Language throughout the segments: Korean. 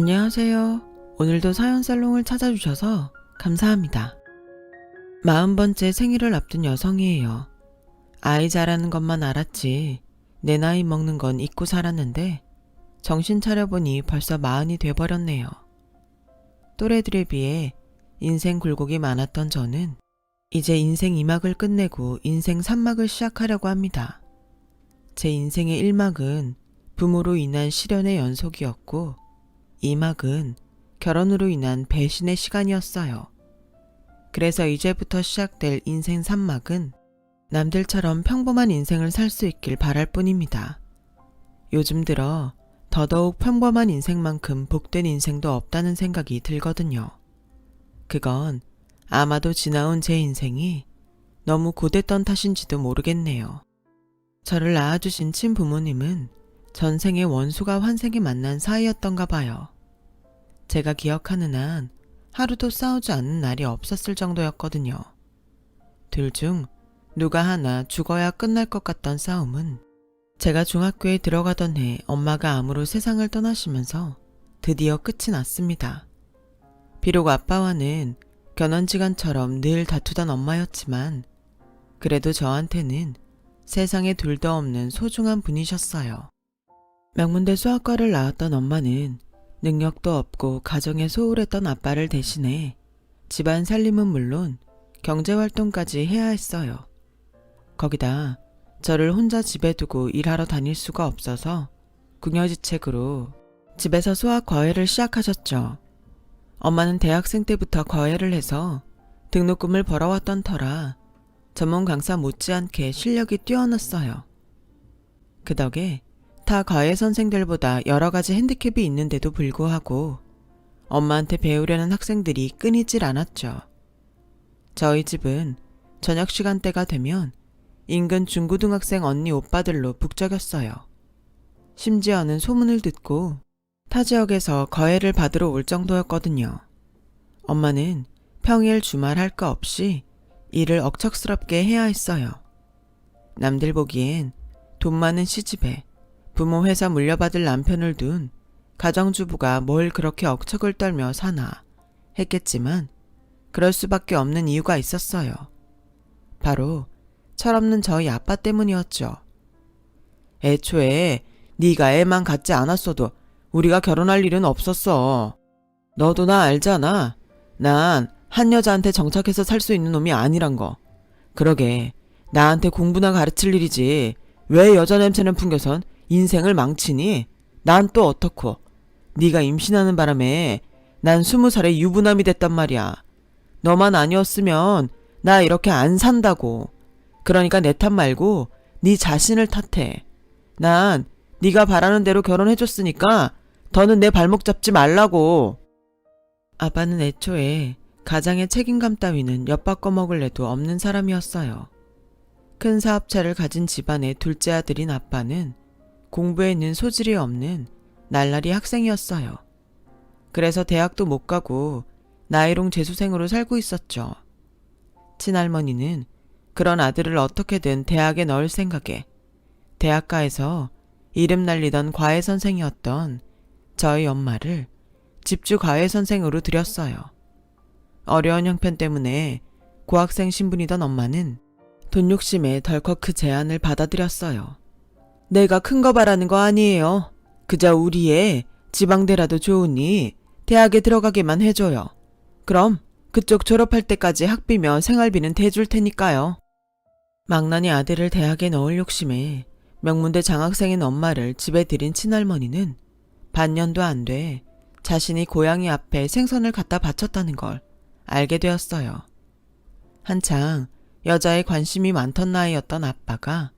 안녕하세요. 오늘도 사연살롱을 찾아주셔서 감사합니다. 40번째 생일을 앞둔 여성이에요. 아이 자라는 것만 알았지 내 나이 먹는 건 잊고 살았는데 정신 차려보니 벌써 40이 돼버렸네요. 또래들에 비해 인생 굴곡이 많았던 저는 이제 인생 2막을 끝내고 인생 3막을 시작하려고 합니다. 제 인생의 1막은 부모로 인한 시련의 연속이었고 2막은 결혼으로 인한 배신의 시간이었어요. 그래서 이제부터 시작될 인생 3막은 남들처럼 평범한 인생을 살 수 있길 바랄 뿐입니다. 요즘 들어 더더욱 평범한 인생만큼 복된 인생도 없다는 생각이 들거든요. 그건 아마도 지나온 제 인생이 너무 고됐던 탓인지도 모르겠네요. 저를 낳아주신 친부모님은 전생의 원수가 환생에 만난 사이였던가 봐요. 제가 기억하는 한 하루도 싸우지 않는 날이 없었을 정도였거든요. 둘 중 누가 하나 죽어야 끝날 것 같던 싸움은 제가 중학교에 들어가던 해 엄마가 암으로 세상을 떠나시면서 드디어 끝이 났습니다. 비록 아빠와는 견원지간처럼 늘 다투던 엄마였지만 그래도 저한테는 세상에 둘도 없는 소중한 분이셨어요. 명문대 수학과를 나왔던 엄마는 능력도 없고 가정에 소홀했던 아빠를 대신해 집안 살림은 물론 경제활동까지 해야 했어요. 거기다 저를 혼자 집에 두고 일하러 다닐 수가 없어서 궁여지책으로 집에서 수학 과외를 시작하셨죠. 엄마는 대학생 때부터 과외를 해서 등록금을 벌어왔던 터라 전문 강사 못지않게 실력이 뛰어났어요. 그 덕에 타 과외 선생들보다 여러 가지 핸디캡이 있는데도 불구하고 엄마한테 배우려는 학생들이 끊이질 않았죠. 저희 집은 저녁 시간대가 되면 인근 중고등학생 언니 오빠들로 북적였어요. 심지어는 소문을 듣고 타 지역에서 과외를 받으러 올 정도였거든요. 엄마는 평일 주말 할 거 없이 일을 억척스럽게 해야 했어요. 남들 보기엔 돈 많은 시집에 부모 회사 물려받을 남편을 둔 가정주부가 뭘 그렇게 억척을 떨며 사나 했겠지만 그럴 수밖에 없는 이유가 있었어요. 바로 철없는 저희 아빠 때문이었죠. 애초에 네가 애만 갖지 않았어도 우리가 결혼할 일은 없었어. 너도 나 알잖아. 난 한 여자한테 정착해서 살 수 있는 놈이 아니란 거. 그러게 나한테 공부나 가르칠 일이지 왜 여자 냄새는 풍겨선 인생을 망치니? 난 또 어떻고. 네가 임신하는 바람에 난 20살에 유부남이 됐단 말이야. 너만 아니었으면 나 이렇게 안 산다고. 그러니까 내 탓 말고 네 자신을 탓해. 난 네가 바라는 대로 결혼해줬으니까 더는 내 발목 잡지 말라고. 아빠는 애초에 가장의 책임감 따위는 엿바꿔 먹을 애도 없는 사람이었어요. 큰 사업체를 가진 집안의 둘째 아들인 아빠는 공부에는 소질이 없는 날라리 학생이었어요. 그래서 대학도 못 가고 나이롱 재수생으로 살고 있었죠. 친할머니는 그런 아들을 어떻게든 대학에 넣을 생각에 대학가에서 이름 날리던 과외 선생이었던 저희 엄마를 집주 과외 선생으로 들였어요. 어려운 형편 때문에 고학생 신분이던 엄마는 돈 욕심에 덜컥 그 제안을 받아들였어요. 내가 큰 거 바라는 거 아니에요. 그저 우리 애 지방대라도 좋으니 대학에 들어가게만 해줘요. 그럼 그쪽 졸업할 때까지 학비며 생활비는 대줄 테니까요. 망나니 아들을 대학에 넣을 욕심에 명문대 장학생인 엄마를 집에 들인 친할머니는 반년도 안 돼 자신이 고양이 앞에 생선을 갖다 바쳤다는 걸 알게 되었어요. 한창 여자에 관심이 많던 나이였던 아빠가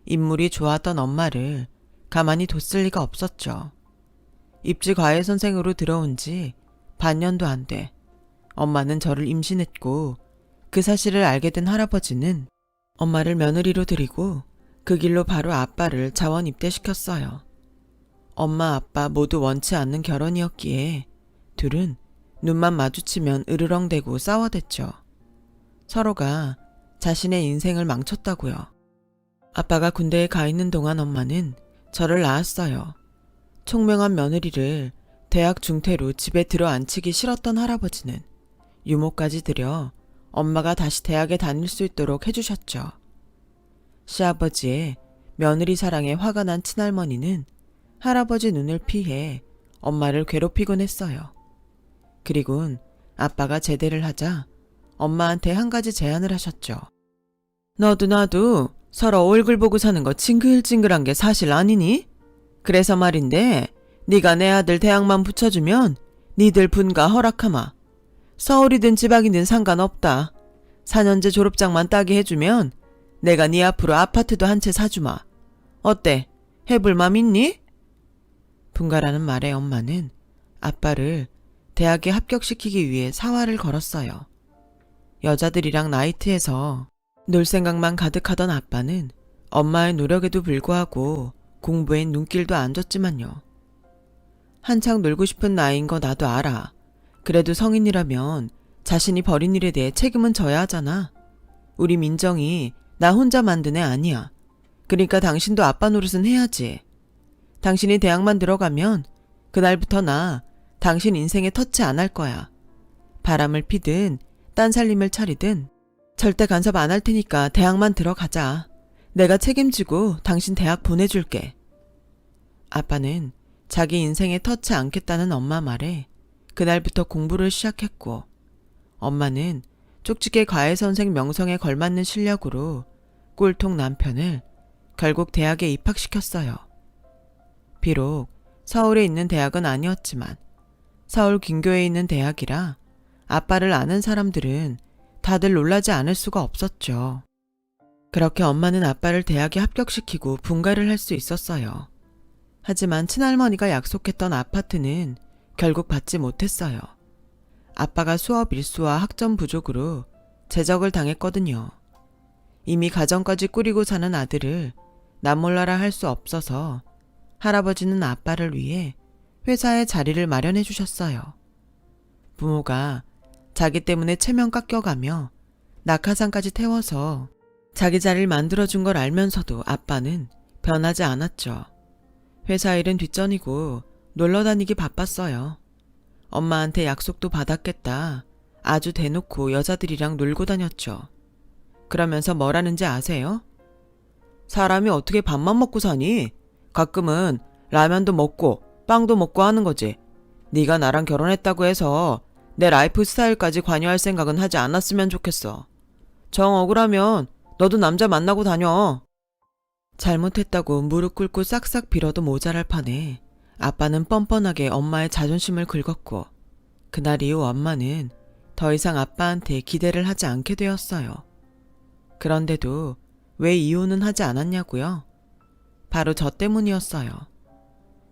인물이 좋았던 엄마를 가만히 뒀을 리가 없었죠. 입지 과외 선생으로 들어온 지 반년도 안 돼 엄마는 저를 임신했고 그 사실을 알게 된 할아버지는 엄마를 며느리로 들이고 그 길로 바로 아빠를 자원 입대시켰어요. 엄마 아빠 모두 원치 않는 결혼이었기에 둘은 눈만 마주치면 으르렁대고 싸워댔죠. 서로가 자신의 인생을 망쳤다고요. 아빠가 군대에 가 있는 동안 엄마는 저를 낳았어요. 총명한 며느리를 대학 중퇴로 집에 들어앉히기 싫었던 할아버지는 유모까지 들여 엄마가 다시 대학에 다닐 수 있도록 해주셨죠. 시아버지의 며느리 사랑에 화가 난 친할머니는 할아버지 눈을 피해 엄마를 괴롭히곤 했어요. 그리곤 아빠가 제대를 하자 엄마한테 한 가지 제안을 하셨죠. 너도 나도 서로 얼굴 보고 사는 거 징글징글한 게 사실 아니니? 그래서 말인데 네가 내 아들 대학만 붙여주면 니들 분가 허락하마. 서울이든 지방이든 상관없다. 4년제 졸업장만 따게 해주면 내가 네 앞으로 아파트도 한 채 사주마. 어때? 해볼 맘 있니? 분가라는 말에 엄마는 아빠를 대학에 합격시키기 위해 사활을 걸었어요. 여자들이랑 나이트에서 놀 생각만 가득하던 아빠는 엄마의 노력에도 불구하고 공부엔 눈길도 안 줬지만요. 한창 놀고 싶은 나이인 거 나도 알아. 그래도 성인이라면 자신이 벌인 일에 대해 책임은 져야 하잖아. 우리 민정이 나 혼자 만든 애 아니야. 그러니까 당신도 아빠 노릇은 해야지. 당신이 대학만 들어가면 그날부터 나 당신 인생에 터치 안 할 거야. 바람을 피든 딴 살림을 차리든 절대 간섭 안 할 테니까 대학만 들어가자. 내가 책임지고 당신 대학 보내줄게. 아빠는 자기 인생에 터치 않겠다는 엄마 말에 그날부터 공부를 시작했고, 엄마는 쪽집게 과외선생 명성에 걸맞는 실력으로 꼴통 남편을 결국 대학에 입학시켰어요. 비록 서울에 있는 대학은 아니었지만 서울 근교에 있는 대학이라 아빠를 아는 사람들은 다들 놀라지 않을 수가 없었죠. 그렇게 엄마는 아빠를 대학에 합격시키고 분가를 할 수 있었어요. 하지만 친할머니가 약속했던 아파트는 결국 받지 못했어요. 아빠가 수업 일수와 학점 부족으로 제적을 당했거든요. 이미 가정까지 꾸리고 사는 아들을 남몰라라 할 수 없어서 할아버지는 아빠를 위해 회사에 자리를 마련해 주셨어요. 부모가 자기 때문에 체면 깎여가며 낙하산까지 태워서 자기 자리를 만들어준 걸 알면서도 아빠는 변하지 않았죠. 회사 일은 뒷전이고 놀러 다니기 바빴어요. 엄마한테 약속도 받았겠다. 아주 대놓고 여자들이랑 놀고 다녔죠. 그러면서 뭐라는지 아세요? 사람이 어떻게 밥만 먹고 사니? 가끔은 라면도 먹고 빵도 먹고 하는 거지. 네가 나랑 결혼했다고 해서 내 라이프 스타일까지 관여할 생각은 하지 않았으면 좋겠어. 정 억울하면 너도 남자 만나고 다녀. 잘못했다고 무릎 꿇고 싹싹 빌어도 모자랄 판에 아빠는 뻔뻔하게 엄마의 자존심을 긁었고, 그날 이후 엄마는 더 이상 아빠한테 기대를 하지 않게 되었어요. 그런데도 왜 이혼은 하지 않았냐고요? 바로 저 때문이었어요.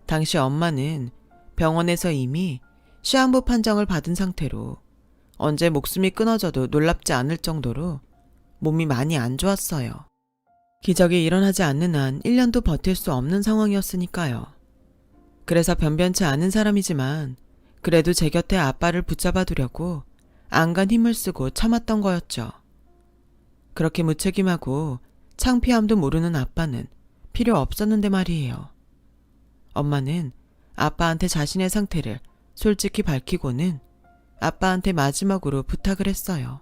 당시 엄마는 병원에서 이미 시한부 판정을 받은 상태로 언제 목숨이 끊어져도 놀랍지 않을 정도로 몸이 많이 안 좋았어요. 기적이 일어나지 않는 한 1년도 버틸 수 없는 상황이었으니까요. 그래서 변변치 않은 사람이지만 그래도 제 곁에 아빠를 붙잡아 두려고 안간 힘을 쓰고 참았던 거였죠. 그렇게 무책임하고 창피함도 모르는 아빠는 필요 없었는데 말이에요. 엄마는 아빠한테 자신의 상태를 솔직히 밝히고는 아빠한테 마지막으로 부탁을 했어요.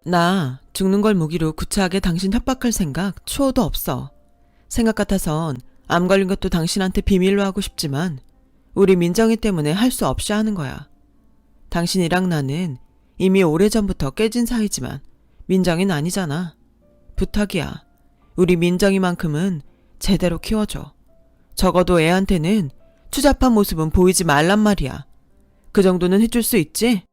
나 죽는 걸 무기로 구차하게 당신 협박할 생각 초도 없어. 생각 같아선 암 걸린 것도 당신한테 비밀로 하고 싶지만 우리 민정이 때문에 할 수 없이 하는 거야. 당신이랑 나는 이미 오래전부터 깨진 사이지만 민정이는 아니잖아. 부탁이야. 우리 민정이만큼은 제대로 키워줘. 적어도 애한테는 추잡한 모습은 보이지 말란 말이야. 그 정도는 해줄 수 있지?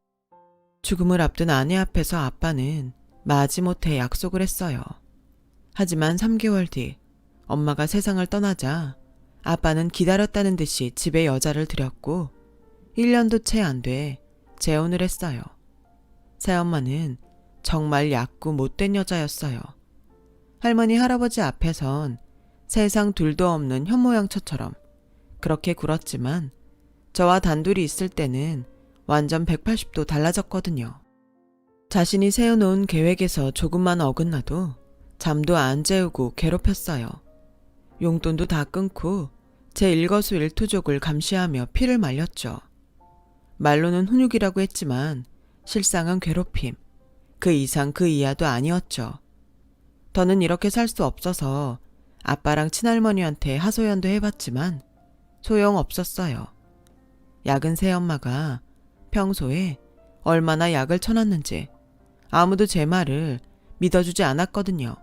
죽음을 앞둔 아내 앞에서 아빠는 마지못해 약속을 했어요. 하지만 3개월 뒤 엄마가 세상을 떠나자 아빠는 기다렸다는 듯이 집에 여자를 들였고 1년도 채 안 돼 재혼을 했어요. 새엄마는 정말 얕고 못된 여자였어요. 할머니 할아버지 앞에선 세상 둘도 없는 현모양처처럼 그렇게 굴었지만 저와 단둘이 있을 때는 완전 180도 달라졌거든요. 자신이 세워놓은 계획에서 조금만 어긋나도 잠도 안 재우고 괴롭혔어요. 용돈도 다 끊고 제 일거수일투족을 감시하며 피를 말렸죠. 말로는 훈육이라고 했지만 실상은 괴롭힘, 그 이상 그 이하도 아니었죠. 더는 이렇게 살 수 없어서 아빠랑 친할머니한테 하소연도 해봤지만 소용없었어요. 약은 새엄마가 평소에 얼마나 약을 쳐놨는지 아무도 제 말을 믿어주지 않았거든요.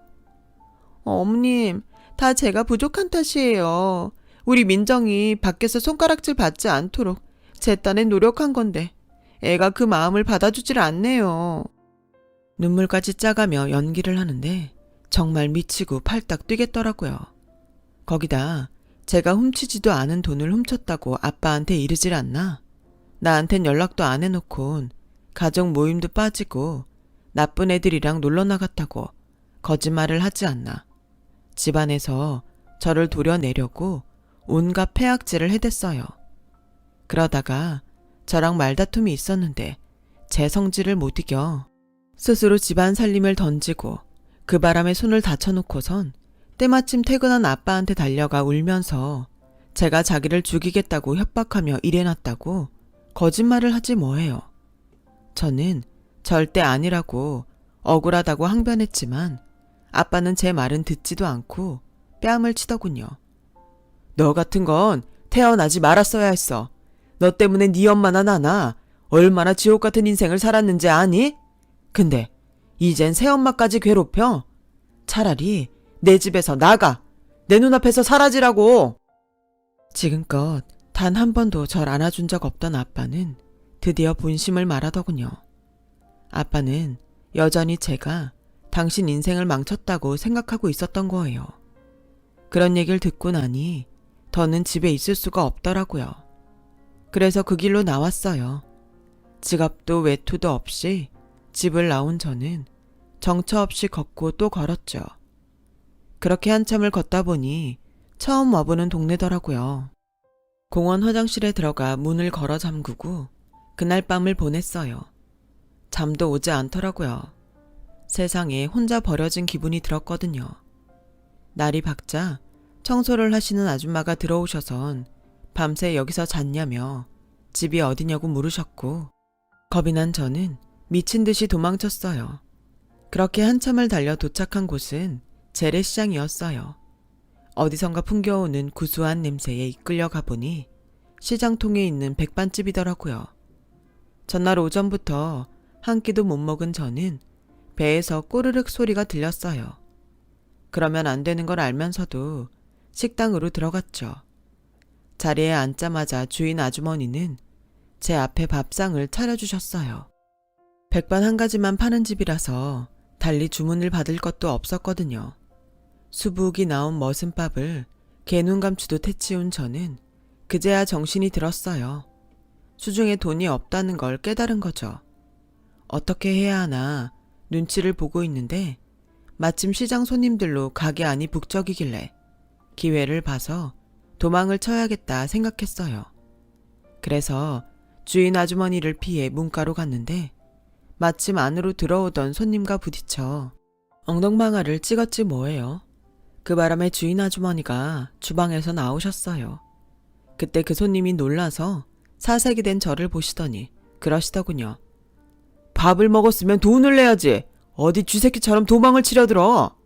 어머님, 다 제가 부족한 탓이에요. 우리 민정이 밖에서 손가락질 받지 않도록 제 딴에 노력한 건데 애가 그 마음을 받아주질 않네요. 눈물까지 짜가며 연기를 하는데 정말 미치고 팔딱 뛰겠더라고요. 거기다 제가 훔치지도 않은 돈을 훔쳤다고 아빠한테 이르질 않나? 나한텐 연락도 안 해놓곤 가족 모임도 빠지고 나쁜 애들이랑 놀러 나갔다고 거짓말을 하지 않나? 집안에서 저를 도려내려고 온갖 폐악질을 해댔어요. 그러다가 저랑 말다툼이 있었는데 제 성질을 못 이겨 스스로 집안 살림을 던지고 그 바람에 손을 다쳐놓고선 때마침 퇴근한 아빠한테 달려가 울면서 제가 자기를 죽이겠다고 협박하며 일해놨다고 거짓말을 하지 뭐해요. 저는 절대 아니라고 억울하다고 항변했지만 아빠는 제 말은 듣지도 않고 뺨을 치더군요. 너 같은 건 태어나지 말았어야 했어. 너 때문에 네 엄마나 나나 얼마나 지옥 같은 인생을 살았는지 아니? 근데 이젠 새엄마까지 괴롭혀? 차라리 내 집에서 나가! 내 눈앞에서 사라지라고! 지금껏 단 한 번도 절 안아준 적 없던 아빠는 드디어 본심을 말하더군요. 아빠는 여전히 제가 당신 인생을 망쳤다고 생각하고 있었던 거예요. 그런 얘기를 듣고 나니 더는 집에 있을 수가 없더라고요. 그래서 그 길로 나왔어요. 지갑도 외투도 없이 집을 나온 저는 정처 없이 걷고 또 걸었죠. 그렇게 한참을 걷다 보니 처음 와보는 동네더라고요. 공원 화장실에 들어가 문을 걸어 잠그고 그날 밤을 보냈어요. 잠도 오지 않더라고요. 세상에 혼자 버려진 기분이 들었거든요. 날이 밝자 청소를 하시는 아줌마가 들어오셔선 밤새 여기서 잤냐며 집이 어디냐고 물으셨고 겁이 난 저는 미친 듯이 도망쳤어요. 그렇게 한참을 달려 도착한 곳은 재래시장이었어요. 어디선가 풍겨오는 구수한 냄새에 이끌려 가보니 시장통에 있는 백반집이더라고요. 전날 오전부터 한 끼도 못 먹은 저는 배에서 꼬르륵 소리가 들렸어요. 그러면 안 되는 걸 알면서도 식당으로 들어갔죠. 자리에 앉자마자 주인 아주머니는 제 앞에 밥상을 차려주셨어요. 백반 한 가지만 파는 집이라서 달리 주문을 받을 것도 없었거든요. 수북이 나온 머슴밥을 개눈 감추듯 해치운 저는 그제야 정신이 들었어요. 수중에 돈이 없다는 걸 깨달은 거죠. 어떻게 해야 하나 눈치를 보고 있는데 마침 시장 손님들로 가게 안이 북적이길래 기회를 봐서 도망을 쳐야겠다 생각했어요. 그래서 주인 아주머니를 피해 문가로 갔는데 마침 안으로 들어오던 손님과 부딪혀 엉덩방아를 찍었지 뭐예요. 그 바람에 주인 아주머니가 주방에서 나오셨어요. 그때 그 손님이 놀라서 사색이 된 저를 보시더니 그러시더군요. 밥을 먹었으면 돈을 내야지. 어디 쥐새끼처럼 도망을 치려들어.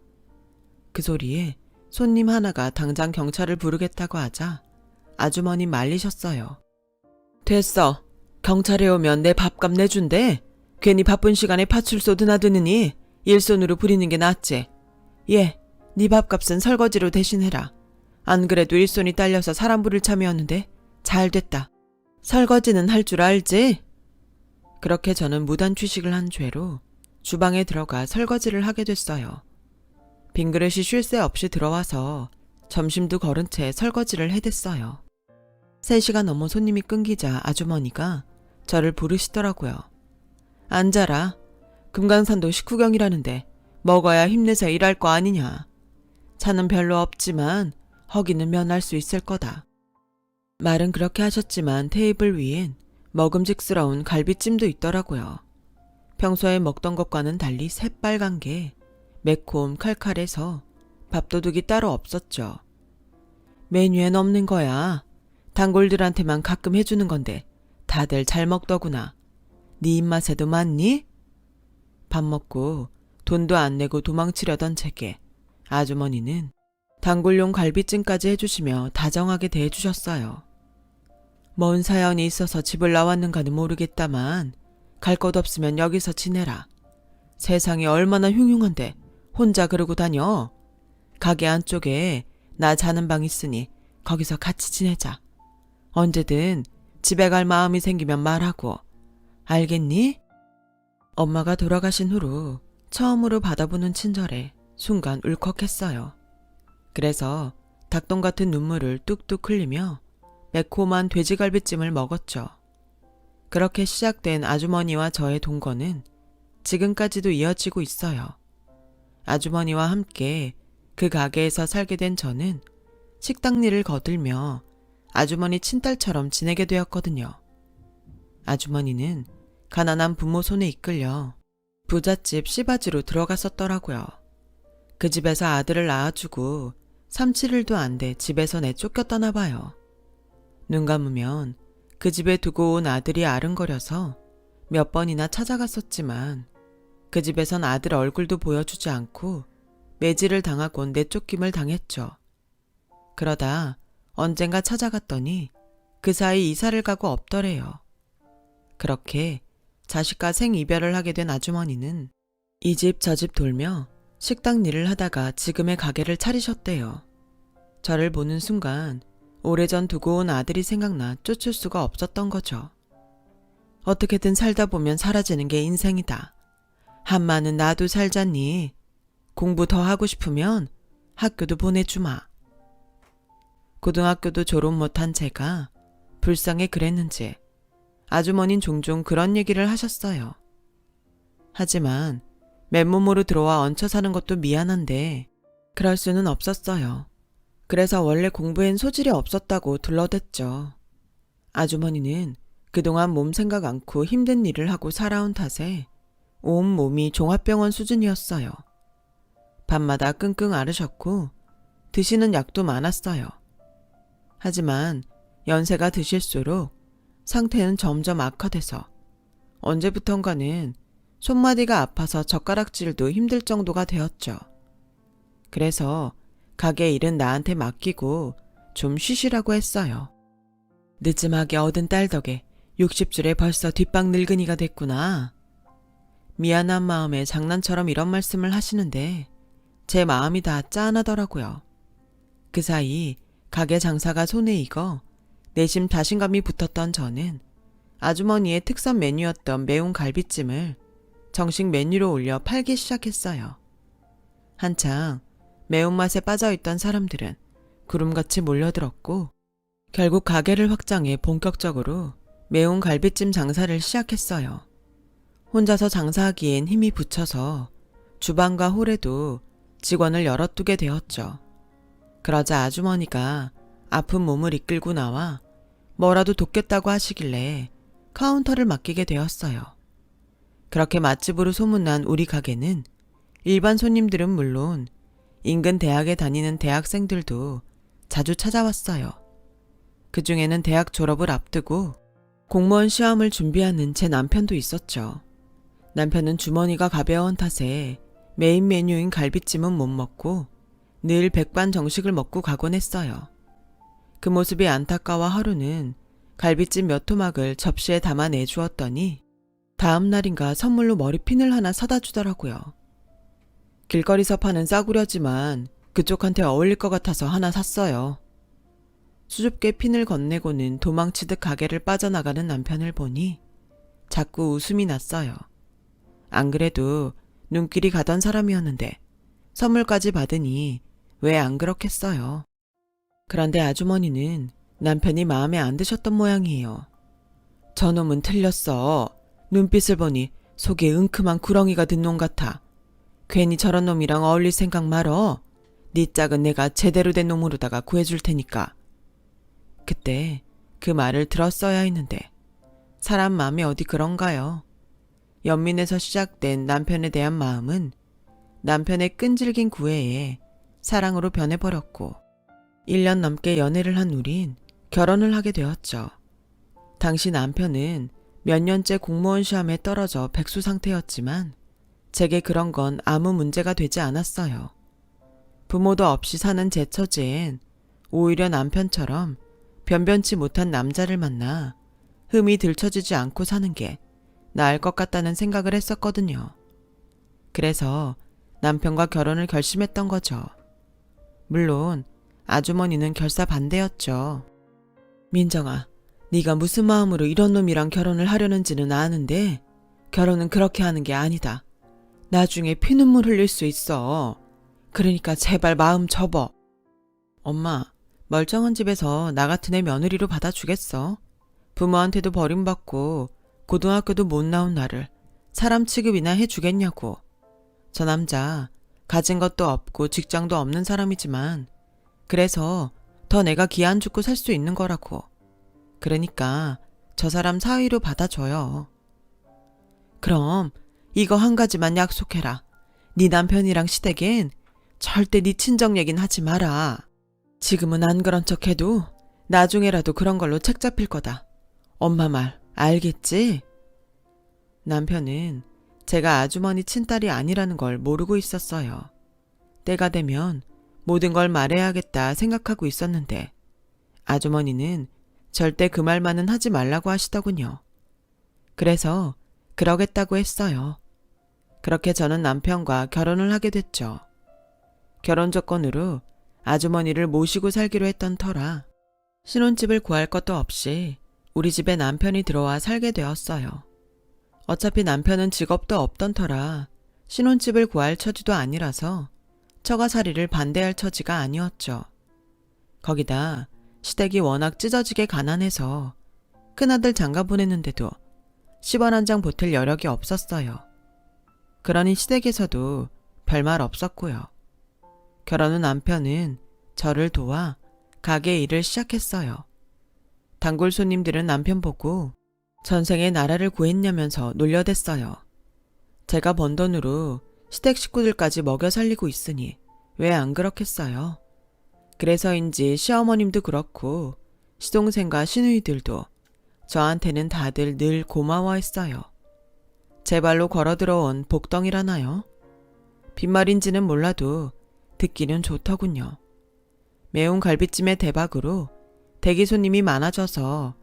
그 소리에 손님 하나가 당장 경찰을 부르겠다고 하자 아주머니 말리셨어요. 됐어. 경찰에 오면 내 밥값 내준대. 괜히 바쁜 시간에 파출소 드나드느니 일손으로 부리는 게 낫지. 예, 네 밥값은 설거지로 대신해라. 안 그래도 일손이 딸려서 사람 부를 참이었는데 잘 됐다. 설거지는 할 줄 알지? 그렇게 저는 무단 취식을 한 죄로 주방에 들어가 설거지를 하게 됐어요. 빈 그릇이 쉴 새 없이 들어와서 점심도 거른 채 설거지를 해댔어요. 3시가 넘어 손님이 끊기자 아주머니가 저를 부르시더라고요. 앉아라. 금강산도 식후경이라는데 먹어야 힘내서 일할 거 아니냐. 차는 별로 없지만 허기는 면할 수 있을 거다. 말은 그렇게 하셨지만 테이블 위엔 먹음직스러운 갈비찜도 있더라고요. 평소에 먹던 것과는 달리 새빨간 게 매콤 칼칼해서 밥도둑이 따로 없었죠. 메뉴엔 없는 거야. 단골들한테만 가끔 해주는 건데 다들 잘 먹더구나. 네 입맛에도 맞니? 밥 먹고 돈도 안 내고 도망치려던 제게 아주머니는 단골용 갈비찜까지 해주시며 다정하게 대해주셨어요. 먼 사연이 있어서 집을 나왔는가는 모르겠다만 갈 곳 없으면 여기서 지내라. 세상이 얼마나 흉흉한데 혼자 그러고 다녀. 가게 안쪽에 나 자는 방 있으니 거기서 같이 지내자. 언제든 집에 갈 마음이 생기면 말하고. 알겠니? 엄마가 돌아가신 후로 처음으로 받아보는 친절에 순간 울컥했어요. 그래서 닭똥 같은 눈물을 뚝뚝 흘리며 매콤한 돼지갈비찜을 먹었죠. 그렇게 시작된 아주머니와 저의 동거는 지금까지도 이어지고 있어요. 아주머니와 함께 그 가게에서 살게 된 저는 식당 일을 거들며 아주머니 친딸처럼 지내게 되었거든요. 아주머니는 가난한 부모 손에 이끌려 부잣집 씨바지로 들어갔었더라고요. 그 집에서 아들을 낳아주고 3-7일도 안 돼 집에서 내쫓겼다나 봐요. 눈 감으면 그 집에 두고 온 아들이 아른거려서 몇 번이나 찾아갔었지만 그 집에선 아들 얼굴도 보여주지 않고 매질을 당하곤 내쫓김을 당했죠. 그러다 언젠가 찾아갔더니 그 사이 이사를 가고 없더래요. 그렇게 자식과 생이별을 하게 된 아주머니는 이 집 저 집 돌며 식당 일을 하다가 지금의 가게를 차리셨대요. 저를 보는 순간 오래전 두고 온 아들이 생각나 쫓을 수가 없었던 거죠. 어떻게든 살다 보면 사라지는 게 인생이다. 한마는 나도 살잖니. 공부 더 하고 싶으면 학교도 보내주마. 고등학교도 졸업 못한 제가 불쌍해 그랬는지 아주머니는 종종 그런 얘기를 하셨어요. 하지만 맨몸으로 들어와 얹혀 사는 것도 미안한데 그럴 수는 없었어요. 그래서 원래 공부엔 소질이 없었다고 둘러댔죠. 아주머니는 그동안 몸 생각 않고 힘든 일을 하고 살아온 탓에 온 몸이 종합병원 수준이었어요. 밤마다 끙끙 앓으셨고 드시는 약도 많았어요. 하지만 연세가 드실수록 상태는 점점 악화돼서 언제부턴가는 손마디가 아파서 젓가락질도 힘들 정도가 되었죠. 그래서 가게 일은 나한테 맡기고 좀 쉬시라고 했어요. 늦음하게 얻은 딸 덕에 60줄에 벌써 뒷방 늙은이가 됐구나. 미안한 마음에 장난처럼 이런 말씀을 하시는데 제 마음이 다 짠하더라고요. 그 사이 가게 장사가 손에 익어 내심 자신감이 붙었던 저는 아주머니의 특선 메뉴였던 매운 갈비찜을 정식 메뉴로 올려 팔기 시작했어요. 한창 매운맛에 빠져있던 사람들은 구름같이 몰려들었고 결국 가게를 확장해 본격적으로 매운 갈비찜 장사를 시작했어요. 혼자서 장사하기엔 힘이 붙여서 주방과 홀에도 직원을 여럿 두게 되었죠. 그러자 아주머니가 아픈 몸을 이끌고 나와 뭐라도 돕겠다고 하시길래 카운터를 맡기게 되었어요. 그렇게 맛집으로 소문난 우리 가게는 일반 손님들은 물론 인근 대학에 다니는 대학생들도 자주 찾아왔어요. 그 중에는 대학 졸업을 앞두고 공무원 시험을 준비하는 제 남편도 있었죠. 남편은 주머니가 가벼운 탓에 메인 메뉴인 갈비찜은 못 먹고 늘 백반 정식을 먹고 가곤 했어요. 그 모습이 안타까워 하루는 갈비찜 몇 토막을 접시에 담아 내주었더니 다음 날인가 선물로 머리핀을 하나 사다 주더라고요. 길거리서 파는 싸구려지만 그쪽한테 어울릴 것 같아서 하나 샀어요. 수줍게 핀을 건네고는 도망치듯 가게를 빠져나가는 남편을 보니 자꾸 웃음이 났어요. 안 그래도 눈길이 가던 사람이었는데 선물까지 받으니 왜 안 그렇겠어요. 그런데 아주머니는 남편이 마음에 안 드셨던 모양이에요. 저놈은 틀렸어. 눈빛을 보니 속에 은큼한 구렁이가 든 놈 같아. 괜히 저런 놈이랑 어울릴 생각 말어. 네 짝은 내가 제대로 된 놈으로다가 구해줄 테니까. 그때 그 말을 들었어야 했는데 사람 마음이 어디 그런가요? 연민에서 시작된 남편에 대한 마음은 남편의 끈질긴 구애에 사랑으로 변해버렸고 1년 넘게 연애를 한 우린 결혼을 하게 되었죠. 당시 남편은 몇 년째 공무원 시험에 떨어져 백수 상태였지만 제게 그런 건 아무 문제가 되지 않았어요. 부모도 없이 사는 제 처지엔 오히려 남편처럼 변변치 못한 남자를 만나 흠이 들춰지지 않고 사는 게 나을 것 같다는 생각을 했었거든요. 그래서 남편과 결혼을 결심했던 거죠. 물론 아주머니는 결사 반대였죠. 민정아, 네가 무슨 마음으로 이런 놈이랑 결혼을 하려는지는 아는데 결혼은 그렇게 하는 게 아니다. 나중에 피눈물 흘릴 수 있어. 그러니까 제발 마음 접어. 엄마, 멀쩡한 집에서 나 같은 애 며느리로 받아주겠어. 부모한테도 버림받고 고등학교도 못 나온 나를 사람 취급이나 해주겠냐고. 저 남자 가진 것도 없고 직장도 없는 사람이지만 그래서 더 내가 기 안 죽고 살 수 있는 거라고. 그러니까 저 사람 사위로 받아줘요. 그럼 이거 한 가지만 약속해라. 네 남편이랑 시댁엔 절대 네 친정 얘긴 하지 마라. 지금은 안 그런 척해도 나중에라도 그런 걸로 책 잡힐 거다. 엄마 말 알겠지? 남편은 제가 아주머니 친딸이 아니라는 걸 모르고 있었어요. 때가 되면 모든 걸 말해야겠다 생각하고 있었는데 아주머니는 절대 그 말만은 하지 말라고 하시더군요. 그래서 그러겠다고 했어요. 그렇게 저는 남편과 결혼을 하게 됐죠. 결혼 조건으로 아주머니를 모시고 살기로 했던 터라 신혼집을 구할 것도 없이 우리 집에 남편이 들어와 살게 되었어요. 어차피 남편은 직업도 없던 터라 신혼집을 구할 처지도 아니라서 처가살이를 반대할 처지가 아니었죠. 거기다 시댁이 워낙 찢어지게 가난해서 큰아들 장가 보냈는데도 10원 한 장 보탤 여력이 없었어요. 그러니 시댁에서도 별말 없었고요. 결혼 후 남편은 저를 도와 가게 일을 시작했어요. 단골 손님들은 남편 보고 전생에 나라를 구했냐면서 놀려댔어요. 제가 번 돈으로 시댁 식구들까지 먹여 살리고 있으니 왜 안 그렇겠어요? 그래서인지 시어머님도 그렇고 시동생과 시누이들도 저한테는 다들 늘 고마워했어요. 제 발로 걸어 들어온 복덩이라나요? 빈말인지는 몰라도 듣기는 좋더군요. 매운 갈비찜의 대박으로 대기 손님이 많아져서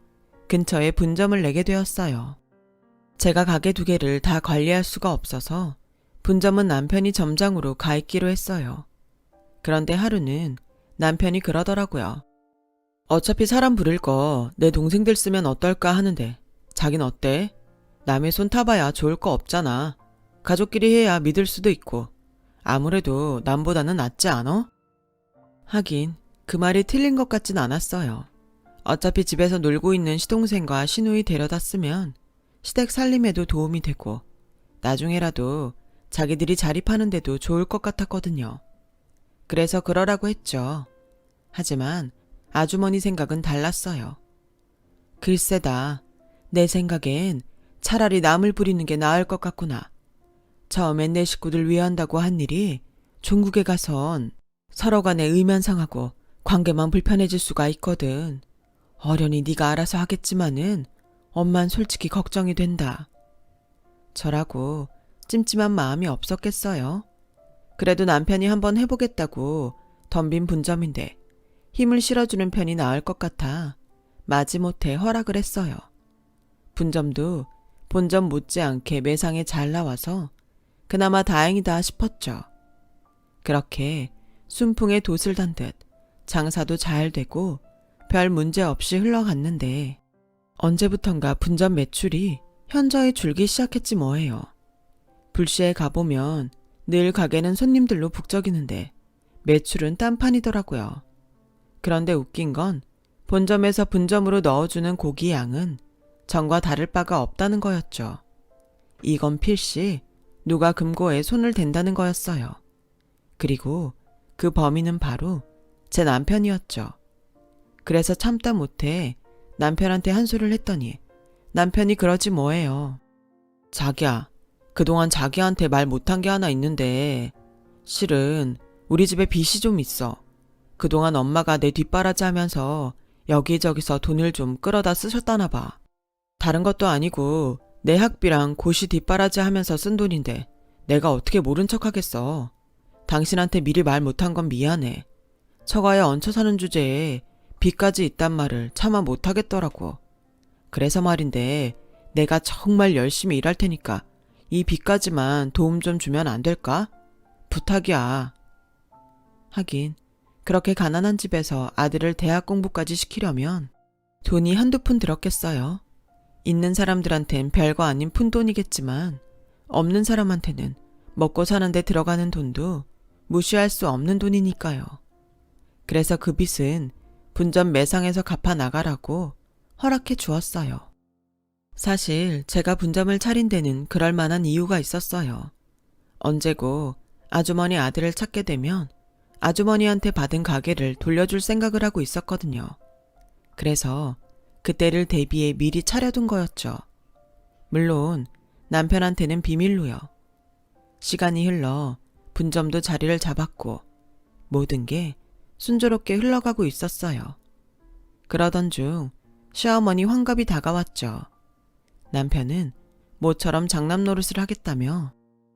근처에 분점을 내게 되었어요. 제가 가게 2개를 다 관리할 수가 없어서 분점은 남편이 점장으로 가 있기로 했어요. 그런데 하루는 남편이 그러더라고요. 어차피 사람 부릴 거 내 동생들 쓰면 어떨까 하는데 자긴 어때? 남의 손 타봐야 좋을 거 없잖아. 가족끼리 해야 믿을 수도 있고 아무래도 남보다는 낫지 않아? 하긴 그 말이 틀린 것 같진 않았어요. 어차피 집에서 놀고 있는 시동생과 시누이 데려다 쓰면 시댁 살림에도 도움이 되고 나중에라도 자기들이 자립하는 데도 좋을 것 같았거든요. 그래서 그러라고 했죠. 하지만 아주머니 생각은 달랐어요. 글쎄다. 내 생각엔 차라리 남을 부리는 게 나을 것 같구나. 처음엔 내 식구들 위한다고 한 일이 종국에 가선 서로 간에 의만 상하고 관계만 불편해질 수가 있거든. 어련히 네가 알아서 하겠지만은 엄만 솔직히 걱정이 된다. 저라고 찜찜한 마음이 없었겠어요. 그래도 남편이 한번 해보겠다고 덤빈 분점인데 힘을 실어주는 편이 나을 것 같아 마지못해 허락을 했어요. 분점도 본점 못지않게 매상에 잘 나와서 그나마 다행이다 싶었죠. 그렇게 순풍에 돛을 단 듯 장사도 잘 되고 별 문제 없이 흘러갔는데 언제부턴가 분점 매출이 현저히 줄기 시작했지 뭐예요. 불시에 가보면 늘 가게는 손님들로 북적이는데 매출은 딴판이더라고요. 그런데 웃긴 건 본점에서 분점으로 넣어주는 고기 양은 전과 다를 바가 없다는 거였죠. 이건 필시 누가 금고에 손을 댄다는 거였어요. 그리고 그 범인은 바로 제 남편이었죠. 그래서 참다 못해 남편한테 한 소리를 했더니 남편이 그러지 뭐예요. 자기야, 그동안 자기한테 말 못한 게 하나 있는데 실은 우리 집에 빚이 좀 있어. 그동안 엄마가 내 뒷바라지 하면서 여기저기서 돈을 좀 끌어다 쓰셨다나 봐. 다른 것도 아니고 내 학비랑 고시 뒷바라지 하면서 쓴 돈인데 내가 어떻게 모른 척 하겠어. 당신한테 미리 말 못한 건 미안해. 처가에 얹혀 사는 주제에 빚까지 있단 말을 차마 못하겠더라고. 그래서 말인데 내가 정말 열심히 일할 테니까 이 빚까지만 도움 좀 주면 안 될까? 부탁이야. 하긴 그렇게 가난한 집에서 아들을 대학 공부까지 시키려면 돈이 한두 푼 들었겠어요. 있는 사람들한텐 별거 아닌 푼돈이겠지만 없는 사람한테는 먹고 사는데 들어가는 돈도 무시할 수 없는 돈이니까요. 그래서 그 빚은 분점 매상에서 갚아 나가라고 허락해 주었어요. 사실 제가 분점을 차린 데는 그럴 만한 이유가 있었어요. 언제고 아주머니 아들을 찾게 되면 아주머니한테 받은 가게를 돌려줄 생각을 하고 있었거든요. 그래서 그때를 대비해 미리 차려둔 거였죠. 물론 남편한테는 비밀로요. 시간이 흘러 분점도 자리를 잡았고 모든 게 순조롭게 흘러가고 있었어요. 그러던 중 시어머니 환갑이 다가왔죠. 남편은 모처럼 장남 노릇을 하겠다며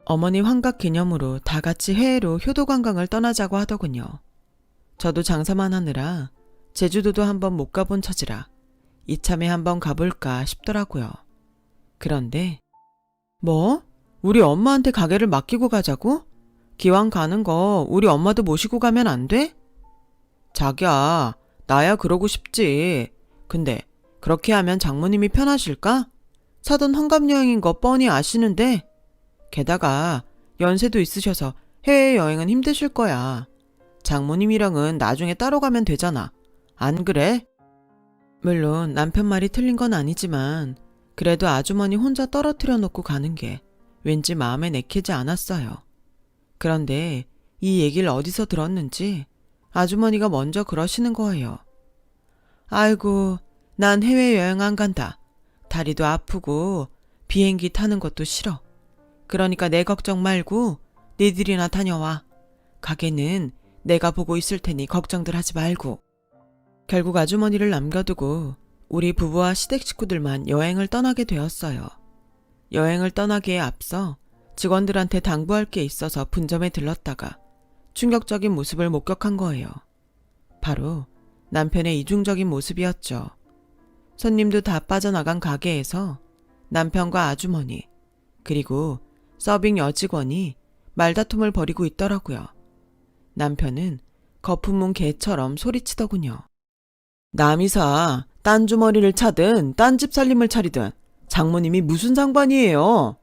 어머니 환갑 기념으로 다 같이 해외로 효도 관광을 떠나자고 하더군요. 저도 장사만 하느라 제주도도 한번 못 가본 처지라 이참에 한번 가볼까 싶더라고요. 그런데 뭐? 우리 엄마한테 가게를 맡기고 가자고? 기왕 가는 거 우리 엄마도 모시고 가면 안 돼? 자기야, 나야 그러고 싶지. 근데 그렇게 하면 장모님이 편하실까? 사돈 환갑여행인 거 뻔히 아시는데 게다가 연세도 있으셔서 해외여행은 힘드실 거야. 장모님이랑은 나중에 따로 가면 되잖아. 안 그래? 물론 남편 말이 틀린 건 아니지만 그래도 아주머니 혼자 떨어뜨려 놓고 가는 게 왠지 마음에 내키지 않았어요. 그런데 이 얘기를 어디서 들었는지 아주머니가 먼저 그러시는 거예요. 아이고, 난 해외여행 안 간다. 다리도 아프고 비행기 타는 것도 싫어. 그러니까 내 걱정 말고 니들이나 다녀와. 가게는 내가 보고 있을 테니 걱정들 하지 말고. 결국 아주머니를 남겨두고 우리 부부와 시댁 식구들만 여행을 떠나게 되었어요. 여행을 떠나기에 앞서 직원들한테 당부할 게 있어서 분점에 들렀다가 충격적인 모습을 목격한 거예요. 바로 남편의 이중적인 모습이었죠. 손님도 다 빠져나간 가게에서 남편과 아주머니 그리고 서빙 여직원이 말다툼을 벌이고 있더라고요. 남편은 거품문 개처럼 소리치더군요. 남이사 딴 주머니를 차든 딴 집 살림을 차리든 장모님이 무슨 상관이에요?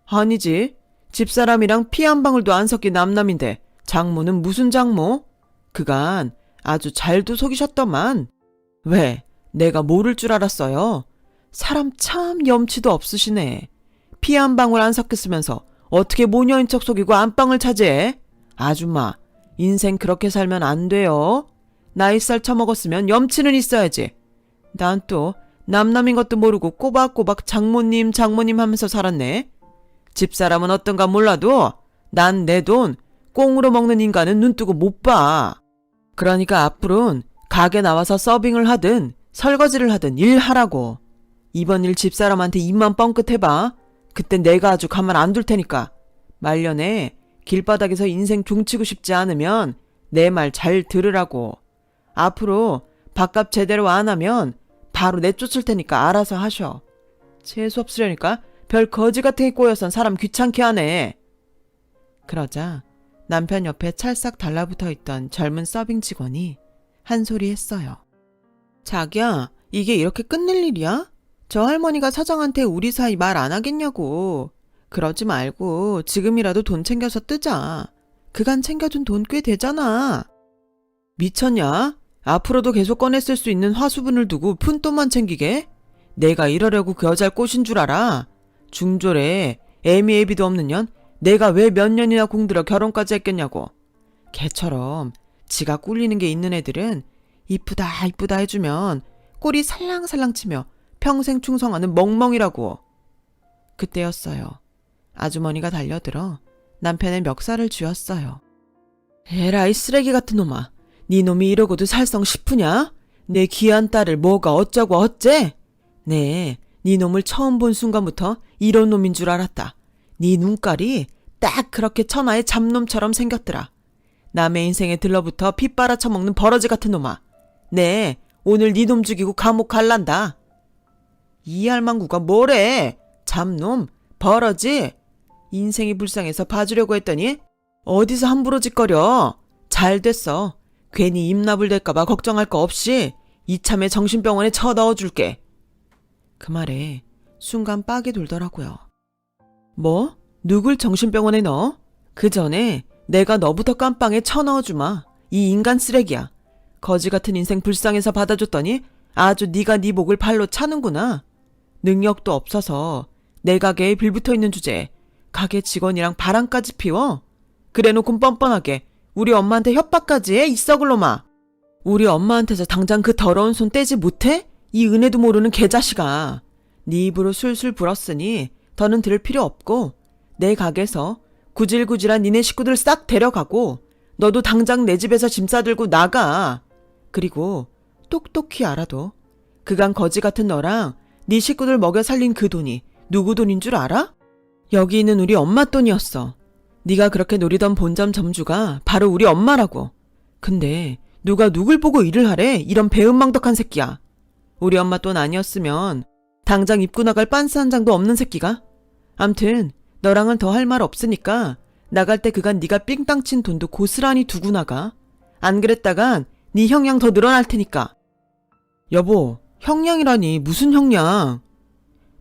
아니지. 집사람이랑 피 한 방울도 안 섞인 남남인데 장모는 무슨 장모? 그간 아주 잘도 속이셨더만. 왜? 내가 모를 줄 알았어요. 사람 참 염치도 없으시네. 피 한 방울 안 섞였으면서 어떻게 모녀인 척 속이고 안방을 차지해? 아줌마, 인생 그렇게 살면 안 돼요. 나이살 처먹었으면 염치는 있어야지. 난 또 남남인 것도 모르고 꼬박꼬박 장모님 하면서 살았네. 집사람은 어떤가 몰라도 난 내 돈 꽁으로 먹는 인간은 눈뜨고 못 봐. 그러니까 앞으로는 가게 나와서 서빙을 하든 설거지를 하든 일하라고. 이번 일 집사람한테 입만 뻥끗 해봐. 그땐 내가 아주 가만 안 둘 테니까. 말년에 길바닥에서 인생 종치고 싶지 않으면 내 말 잘 들으라고. 앞으로 밥값 제대로 안 하면 바로 내쫓을 테니까 알아서 하셔. 재수없으려니까 별 거지 같은 게 꼬여선 사람 귀찮게 하네. 그러자 남편 옆에 찰싹 달라붙어 있던 젊은 서빙 직원이 한 소리 했어요. 자기야, 이게 이렇게 끝낼 일이야? 저 할머니가 사장한테 우리 사이 말 안 하겠냐고. 그러지 말고 지금이라도 돈 챙겨서 뜨자. 그간 챙겨준 돈 꽤 되잖아. 미쳤냐? 앞으로도 계속 꺼냈을 수 있는 화수분을 두고 푼돈만 챙기게? 내가 이러려고 그 여자를 꼬신 줄 알아? 중졸에 애미애비도 없는 년 내가 왜 몇 년이나 공들여 결혼까지 했겠냐고. 걔처럼 지가 꿀리는 게 있는 애들은 이쁘다 이쁘다 해주면 꼬리 살랑살랑 치며 평생 충성하는 멍멍이라고. 그때였어요. 아주머니가 달려들어 남편의 멱살을 쥐었어요. 에라이 쓰레기 같은 놈아. 네 놈이 이러고도 살성 싶으냐? 내 귀한 딸을 뭐가 어쩌고 어째? 네 놈을 처음 본 순간부터 이런 놈인 줄 알았다. 네 눈깔이 딱 그렇게 천하의 잡놈처럼 생겼더라. 남의 인생에 들러붙어 피 빨아쳐먹는 버러지 같은 놈아. 네 오늘 네 놈 죽이고 감옥 갈란다. 이 할망구가 뭐래? 잡놈? 버러지? 인생이 불쌍해서 봐주려고 했더니 어디서 함부로 짓거려. 잘 됐어. 괜히 입나불 될까봐 걱정할 거 없이 이참에 정신병원에 쳐 넣어줄게. 그 말에 순간 빡이 돌더라고요. 뭐? 누굴 정신병원에 넣어? 그 전에 내가 너부터 깜빵에 쳐 넣어주마. 이 인간 쓰레기야. 거지 같은 인생 불쌍해서 받아줬더니 아주 네가 네 목을 발로 차는구나. 능력도 없어서 내 가게에 빌붙어 있는 주제에 가게 직원이랑 바람까지 피워? 그래놓고 뻔뻔하게 우리 엄마한테 협박까지 해? 이 썩을 놈아. 우리 엄마한테서 당장 그 더러운 손 떼지 못해? 이 은혜도 모르는 개자식아. 네 입으로 술술 불었으니 더는 들을 필요 없고 내 가게에서 구질구질한 니네 식구들 싹 데려가고 너도 당장 내 집에서 짐 싸들고 나가. 그리고 똑똑히 알아도 그간 거지 같은 너랑 네 식구들 먹여 살린 그 돈이 누구 돈인 줄 알아? 여기 있는 우리 엄마 돈이었어. 네가 그렇게 노리던 본점 점주가 바로 우리 엄마라고. 근데 누가 누굴 보고 일을 하래? 이런 배은망덕한 새끼야. 우리 엄마 돈 아니었으면 당장 입고 나갈 빤스 한 장도 없는 새끼가. 암튼 너랑은 더 할 말 없으니까 나갈 때 그간 네가 삥땅 친 돈도 고스란히 두고 나가. 안 그랬다간 네 형량 더 늘어날 테니까. 여보, 형량이라니 무슨 형량?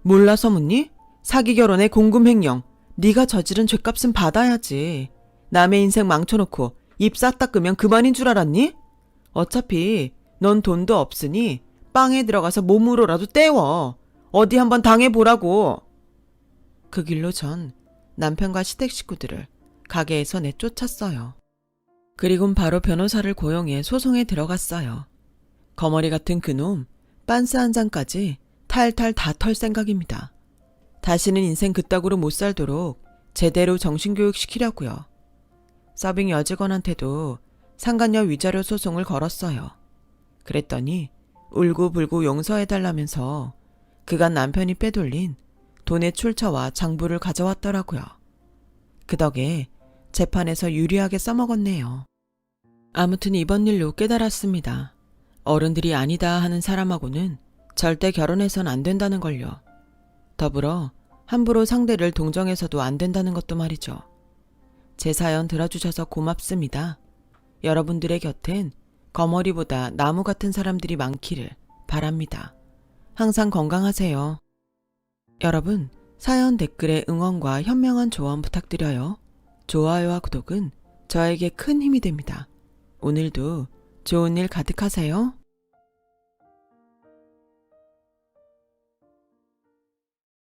몰라서 묻니? 사기 결혼에 공금횡령. 네가 저지른 죗값은 받아야지. 남의 인생 망쳐놓고 입 싹 닦으면 그만인 줄 알았니? 어차피 넌 돈도 없으니 빵에 들어가서 몸으로라도 때워. 어디 한번 당해보라고. 그 길로 전 남편과 시댁 식구들을 가게에서 내쫓았어요. 그리곤 바로 변호사를 고용해 소송에 들어갔어요. 거머리 같은 그놈 빤스 한 장까지 탈탈 다 털 생각입니다. 다시는 인생 그따구로 못 살도록 제대로 정신교육 시키려고요. 서빙 여직원한테도 상간녀 위자료 소송을 걸었어요. 그랬더니 울고불고 용서해달라면서 그간 남편이 빼돌린 돈의 출처와 장부를 가져왔더라고요. 그 덕에 재판에서 유리하게 써먹었네요. 아무튼 이번 일로 깨달았습니다. 어른들이 아니다 하는 사람하고는 절대 결혼해선 안 된다는 걸요. 더불어 함부로 상대를 동정해서도 안 된다는 것도 말이죠. 제 사연 들어주셔서 고맙습니다. 여러분들의 곁엔 거머리보다 나무 같은 사람들이 많기를 바랍니다. 항상 건강하세요. 여러분, 사연 댓글에 응원과 현명한 조언 부탁드려요. 좋아요와 구독은 저에게 큰 힘이 됩니다. 오늘도 좋은 일 가득하세요.